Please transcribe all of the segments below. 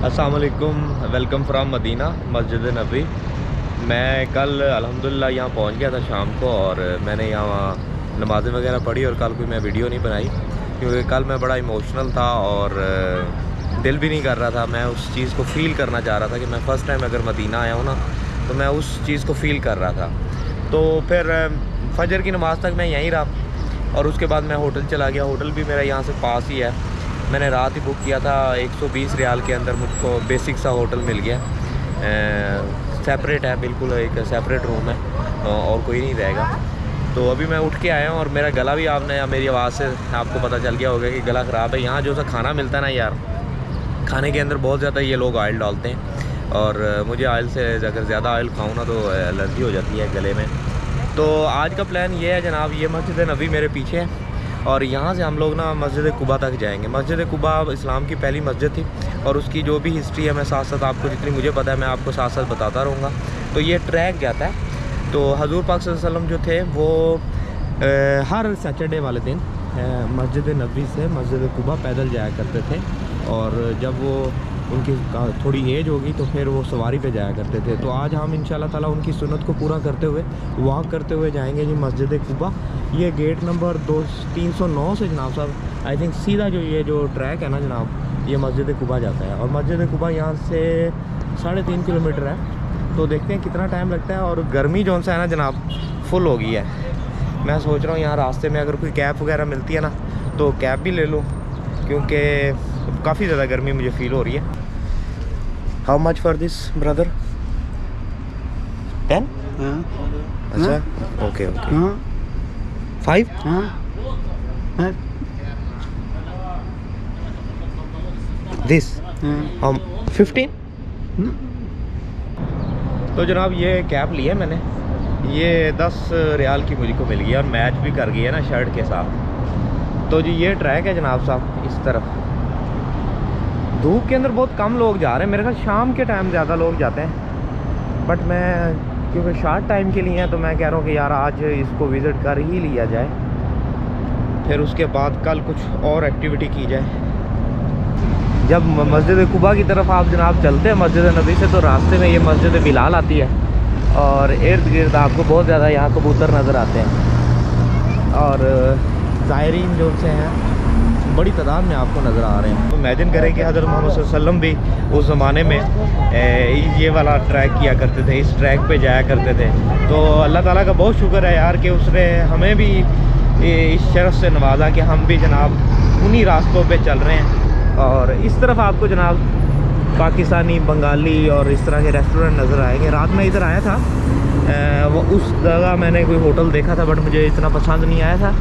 अस्सलाम वालेकुम, welcome from Medina मस्जिद नबी। मैं कल अल्हम्दुलिल्लाह यहाँ पहुँच गया था शाम को, और मैंने यहाँ नमाज़ें वगैरह पढ़ी और कल कोई मैं वीडियो नहीं बनाई क्योंकि कल मैं बड़ा इमोशनल था और दिल भी नहीं कर रहा था। मैं उस चीज़ को फ़ील करना चाह रहा था कि मैं फ़र्स्ट टाइम अगर मदीना आया हूँ ना, तो मैं उस चीज़ को फ़ील कर रहा था। तो फिर फजर की नमाज़ तक मैं यहीं रहा और उसके बाद मैं होटल चला गया। होटल भी मेरा यहाँ से पास ही है। मैंने रात ही बुक किया था, 120 रियाल के अंदर मुझको बेसिक सा होटल मिल गया। सेपरेट है, बिल्कुल एक सेपरेट रूम है और कोई नहीं रहेगा। तो अभी मैं उठ के आया हूँ और मेरा गला भी आपने मेरी आवाज़ से आपको पता चल गया होगा कि गला ख़राब है। यहाँ जो सा खाना मिलता है ना यार, खाने के अंदर बहुत ज़्यादा ये लोग ऑयल डालते हैं और मुझे ऑयल से अगर ज़्यादा ऑयल खाऊँ ना तो एलर्जी हो जाती है गले में। तो आज का प्लान ये है जनाब, ये मस्जिद नबी मेरे पीछे है और यहाँ से हम लोग ना मस्जिद कुबा तक जाएंगे। मस्जिद कुबा इस्लाम की पहली मस्जिद थी और उसकी जो भी हिस्ट्री है मैं साथ साथ आपको, जितनी मुझे पता है मैं आपको साथ साथ बताता रहूँगा। तो ये ट्रैक जाता है। तो हजूर पाक सल्लल्लाहु अलैहि वसल्लम जो थे वो हर सैटरडे वाले दिन मस्जिद नबी से मस्जिद कुबा पैदल जाया करते थे, और जब वो उनकी थोड़ी एज होगी तो फिर वो सवारी पे जाया करते थे। तो आज हम इंशाल्लाह ताला उनकी सुन्नत को पूरा करते हुए वॉक करते हुए जाएंगे जी मस्जिद कुबा। ये गेट नंबर 309 से जनाब साहब आई थिंक सीधा जो ये जो ट्रैक है ना जनाब, ये मस्जिद कुबा जाता है और मस्जिद कुबा यहाँ से 3.5 किलोमीटर है। तो देखते हैं कितना टाइम लगता है। और गर्मी जो सा है ना जनाब फुल हो गई है। मैं सोच रहा हूँ यहाँ रास्ते में अगर कोई कैब वगैरह मिलती है ना तो कैब भी ले लूँ, क्योंकि काफ़ी ज़्यादा गर्मी मुझे फील हो रही है। How much for this brother? 10? अच्छा, ओके ओके। 5? दिस 15? तो जनाब ये कैब लिया मैंने, ये 10 रियाल की मुझको मिल गई और मैच भी कर गई है ना शर्ट के साथ। तो जी ये ट्रैक है जनाब साहब इस तरफ। धूप के अंदर बहुत कम लोग जा रहे हैं, मेरे ख्याल शाम के टाइम ज़्यादा लोग जाते हैं, बट मैं क्योंकि शॉर्ट टाइम के लिए हैं तो मैं कह रहा हूँ कि यार आज इसको विज़िट कर ही लिया जाए, फिर उसके बाद कल कुछ और एक्टिविटी की जाए। जब मस्जिद कुबा की तरफ आप जनाब चलते हैं मस्जिद नबी से, तो रास्ते में ये मस्जिद बिलाल आती है और इर्द गिर्द आपको बहुत ज़्यादा यहाँ कबूतर नज़र आते हैं और ज़ायरीन जो से हैं बड़ी तादाद में आपको नज़र आ रहे हैं। तो इमेजिन करें कि हज़रत मोहम्मद सल्लल्लाहु अलैहि वसल्लम भी उस ज़माने में ये वाला ट्रैक किया करते थे, इस ट्रैक पे जाया करते थे। तो अल्लाह ताला का बहुत शुक्र है यार कि उसने हमें भी इस शरफ़ से नवाजा कि हम भी जनाब उन्हीं रास्तों पे चल रहे हैं। और इस तरफ आपको जनाब पाकिस्तानी, बंगाली और इस तरह के रेस्टोरेंट नज़र आएंगे। रात में इधर आया था, वो उस जगह मैंने कोई होटल देखा था बट मुझे इतना पसंद नहीं आया था,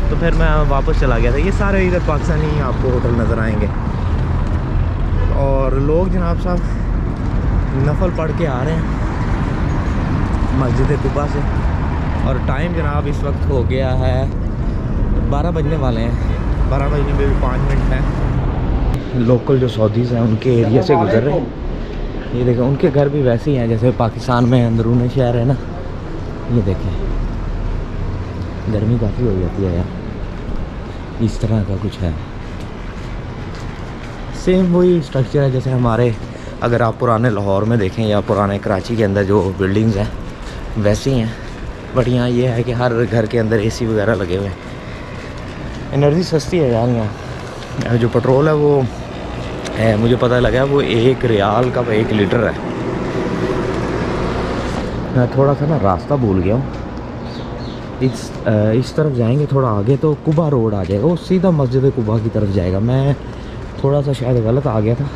तो फिर मैं वापस चला गया था। ये सारे इधर पाकिस्तानी आपको होटल नज़र आएंगे और लोग जनाब साहब नफल पढ़ के आ रहे हैं मस्जिद कुबा से। और टाइम जनाब इस वक्त हो गया है 12 बजने वाले हैं, 12 बजने में भी 5 मिनट हैं। लोकल जो सऊदीज़ हैं उनके एरिया से गुजर रहे हैं। ये देखें उनके घर भी वैसे ही हैं जैसे पाकिस्तान में अंदरूनी शहर है ना। ये देखें गर्मी काफ़ी हो जाती है यार, इस तरह का कुछ है। सेम वही स्ट्रक्चर है जैसे हमारे, अगर आप पुराने लाहौर में देखें या पुराने कराची के अंदर जो बिल्डिंग्स हैं वैसे ही हैं, बट यहाँ ये है कि हर घर के अंदर एसी वगैरह लगे हुए हैं। एनर्जी सस्ती है यार यहाँ। जो पेट्रोल है वो मुझे पता लगा वो 1 रियाल का 1 लीटर है। मैं थोड़ा सा ना रास्ता भूल गया हूँ। इस तरफ जाएंगे थोड़ा आगे तो कुबा रोड आ जाएगा, वो सीधा मस्जिद कुबा की तरफ जाएगा। मैं थोड़ा सा शायद गलत आ गया था।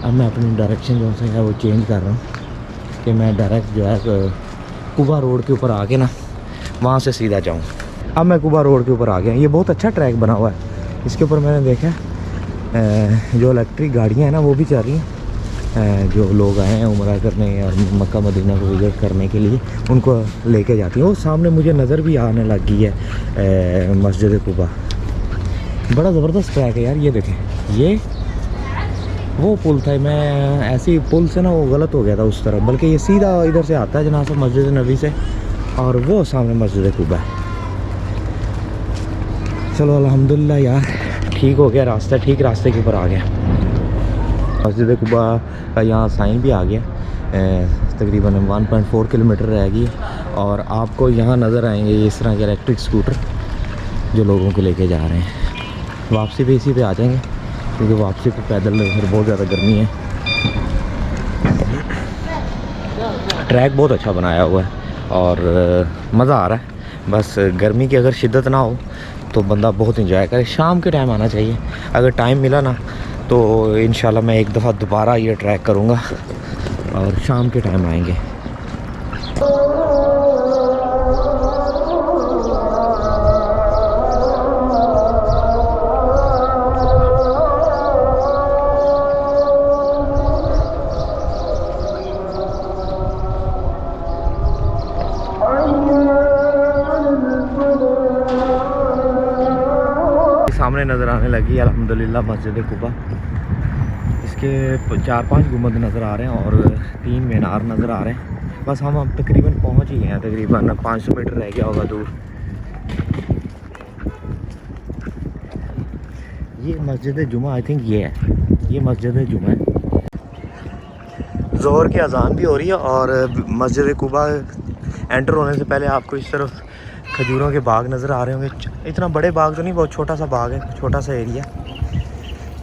अब मैं अपनी डायरेक्शन जो है वो चेंज कर रहा हूँ कि मैं डायरेक्ट जो है कुबा रोड के ऊपर आके ना वहाँ से सीधा जाऊँ। अब मैं कुबा रोड के ऊपर आ गया। ये बहुत अच्छा ट्रैक बना हुआ है। इसके ऊपर मैंने देखा जो इलेक्ट्रिक गाड़ियाँ हैं ना वो भी चल रही हैं। जो लोग आए हैं उम्रा करने और मक्का मदीना को विज़िट करने के लिए उनको लेके जाती हैं। वो सामने मुझे नज़र भी आने लग गई है मस्जिद कुबा। बड़ा ज़बरदस्त ट्रैक है यार। ये देखें ये वो पुल था, मैं ऐसी पुल से ना वो गलत हो गया था उस तरफ, बल्कि ये सीधा इधर से आता है जनाब से मस्जिद नबी से और वो सामने मस्जिद कुबा है। चलो अल्हम्दुलिल्लाह यार ठीक हो गया रास्ता, ठीक रास्ते के ऊपर आ गया। मस्जिद कुबा का यहाँ साइन भी आ गया। तकरीबन 1.4 किलोमीटर रहेगी और आपको यहाँ नज़र आएंगे ये इस तरह के इलेक्ट्रिक स्कूटर जो लोगों को लेके जा रहे हैं। वापसी भी इसी पे आ जाएंगे क्योंकि वापसी पे पैदल फिर बहुत ज़्यादा गर्मी है। ट्रैक बहुत अच्छा बनाया हुआ है और मज़ा आ रहा है। बस गर्मी की अगर शिद्दत ना हो तो बंदा बहुत इंजॉय करे। शाम के टाइम आना चाहिए, अगर टाइम मिला ना तो इंशाल्लाह मैं एक दफ़ा दोबारा ये ट्रैक करूँगा और शाम के टाइम आएंगे। सामने नज़र आने लगी अल्हम्दुलिल्लाह मस्जिद कुबा। इसके 4-5 गुंबद नज़र आ रहे हैं और 3 मीनार नज़र आ रहे हैं। बस हम अब तकरीबन पहुंच ही हैं, तकरीबन 500 मीटर रह गया होगा दूर। ये मस्जिद जुमा आई थिंक ये है, ये मस्जिद जुमा है। ज़ोहर की अजान भी हो रही है और मस्जिद कुबा एंटर होने से पहले आपको इस तरफ खजूरों के बाग नज़र आ रहे होंगे। इतना बड़े बाग तो नहीं, बहुत छोटा सा बाग है, छोटा सा एरिया।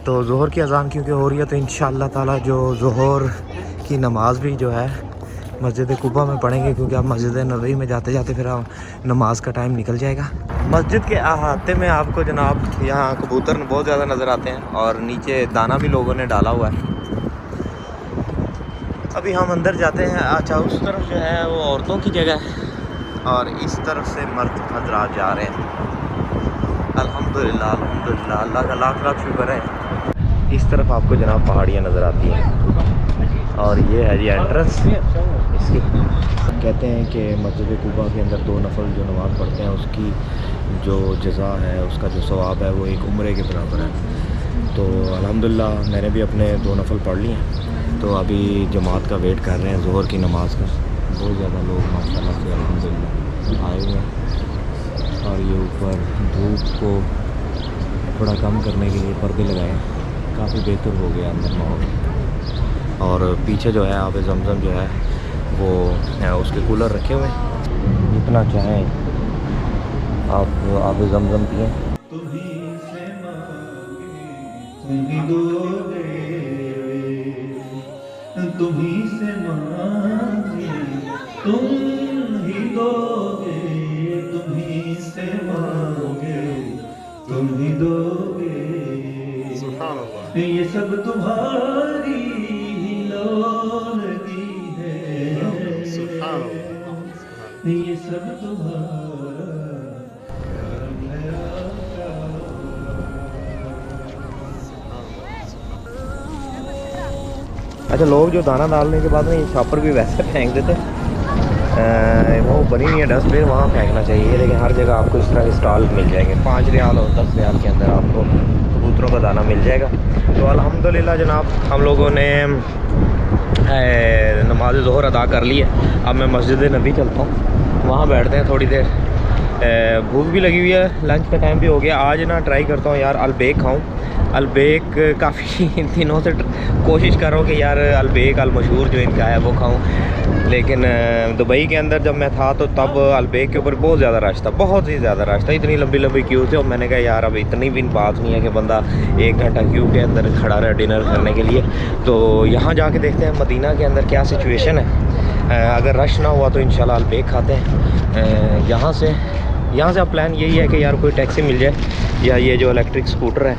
तो ज़ोहर की अजान क्योंकि हो रही है तो इंशाअल्लाह ताला जो ज़ोहर की नमाज़ भी जो है मस्जिद कुबा में पढ़ेंगे, क्योंकि आप मस्जिद नबवी में जाते जाते फिर नमाज का टाइम निकल जाएगा। मस्जिद के अहाते में आपको जनाब यहाँ कबूतर बहुत ज़्यादा नज़र आते हैं और नीचे दाना भी लोगों ने डाला हुआ है। अभी हम अंदर जाते हैं। अच्छा, उस तरफ जो है वो औरतों की जगह है और इस तरफ से मर्द हजरात जा रहे हैं। अल्हम्दुलिल्लाह अल्हम्दुलिल्लाह, अल्लाह का लाख लाख शुक्र है। इस तरफ आपको जनाब पहाड़ियाँ नज़र आती हैं और ये है जी एंट्रेंस इसकी। कहते हैं कि मस्जिद कुबा के अंदर 2 नफल जो नमाज़ पढ़ते हैं उसकी जो जज़ा है, उसका जो सवाब है वो एक उम्रे के बराबर है। तो अल्हम्दुलिल्लाह मैंने भी अपने 2 नफल पढ़ लिए हैं। तो अभी जमात का वेट कर रहे हैं ज़ोहर की नमाज़ का। बहुत ज़्यादा लोग माशाल्लाह से अल्हम्दुलिल्लाह आए हुए हैं और ये ऊपर धूप को थोड़ा कम करने के लिए पर्दे लगाए, काफ़ी बेहतर हो गया अंदर माहौल। और पीछे जो है आब ज़मज़म जो है वो उसके कूलर रखे हुए हैं, जितना चाहें आप आब ज़मज़म पिएँ। तुम्हीं से मांगे तुम ही दोगे, तुम्हीं से मांगे तुम ही दोगे। ये सब तुम्हारी लौलगी है, ये सब तुम्हारा करम है आका। अच्छा, लोग जो दाना डालने के बाद में ये छापर भी वैसे फेंक देते हैं। वो बनी हुई है डस्टबिन, वहाँ फेंकना चाहिए, लेकिन हर जगह आपको इस तरह के स्टॉल मिल जाएंगे। 5 रियाल और 10 रियाल के अंदर आपको कबूतरों का दाना मिल जाएगा। तो अल्हम्दुलिल्लाह जनाब हम लोगों ने नमाज ज़ोहर अदा कर ली है। अब मैं मस्जिद नबी चलता हूँ, वहाँ बैठते हैं थोड़ी देर। भूख भी लगी हुई है, लंच का टाइम भी हो गया। आज ना ट्राई करता हूँ यार अलबेक खाऊँ। अलबेक काफ़ी दिनों से कोशिश कर रहा हूँ कि यार अलबेक अलमशहूर जो इनका है वो खाऊँ, लेकिन दुबई के अंदर जब मैं था तो तब अलबेक के ऊपर बहुत ज़्यादा रश था, बहुत ही ज़्यादा रश था, इतनी लंबी लंबी क्यू थी। और मैंने कहा यार अब इतनी भी बात नहीं है कि बंदा 1 घंटा क्यू के अंदर खड़ा रहे डिनर करने के लिए। तो यहाँ जाके देखते हैं मदीना के अंदर क्या सिचुएशन है। अगर रश ना हुआ तो इंशाल्लाह अलबेक खाते हैं। यहाँ से अब प्लान यही है कि यार कोई टैक्सी मिल जाए या ये जो इलेक्ट्रिक स्कूटर है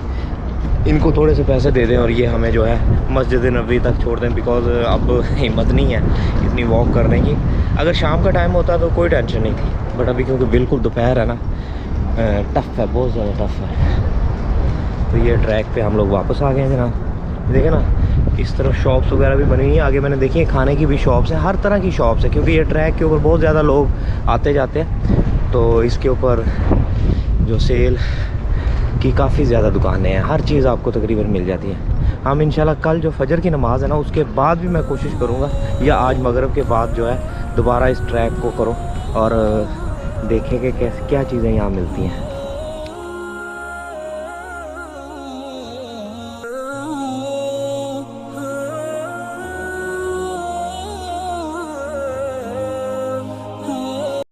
इनको थोड़े से पैसे दे दें और ये हमें जो है मस्जिद नबवी तक छोड़ दें, बिकॉज़ अब हिम्मत नहीं है इतनी वॉक करने की। अगर शाम का टाइम होता तो कोई टेंशन नहीं थी, बट अभी क्योंकि बिल्कुल दोपहर है ना, टफ़ है, बहुत ज़्यादा टफ़ है। तो ये ट्रैक पे हम लोग वापस आ गए हैं जनाब। देखें ना इस तरफ शॉप्स वगैरह भी बनी हुई हैं। आगे मैंने देखी है खाने की भी शॉप्स हैं, हर तरह की शॉप्स है, क्योंकि ये ट्रैक के ऊपर बहुत ज़्यादा लोग आते जाते हैं। तो इसके ऊपर जो सेल की काफ़ी ज़्यादा दुकानें हैं, हर चीज़ आपको तकरीबन मिल जाती है। हम इंशाल्लाह कल जो फजर की नमाज़ है ना उसके बाद भी मैं कोशिश करूँगा, या आज मगरिब के बाद जो है दोबारा इस ट्रैक को करो और देखें कि कैसे क्या चीज़ें यहाँ मिलती हैं।